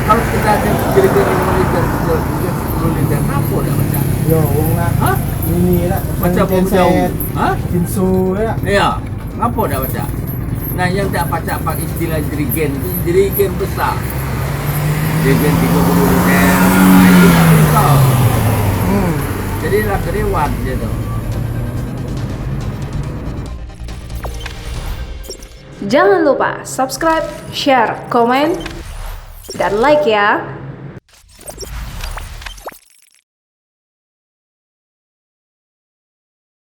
Kalau kita ada jerigen 5 liter, 10 liter, apa dah macam? Yo, wong nak. Ha? Ini lah. Macam apa jauh? Ha? Kinsu ya. Ya, apa dah macam? Nah, yang tak pacak pak istilah jerigen tu, jerigen besar. Jerigen 30 liter. Itu tak besar. Jadi lah kerewan dia tu. Jangan lupa subscribe, share, komen, dan like ya.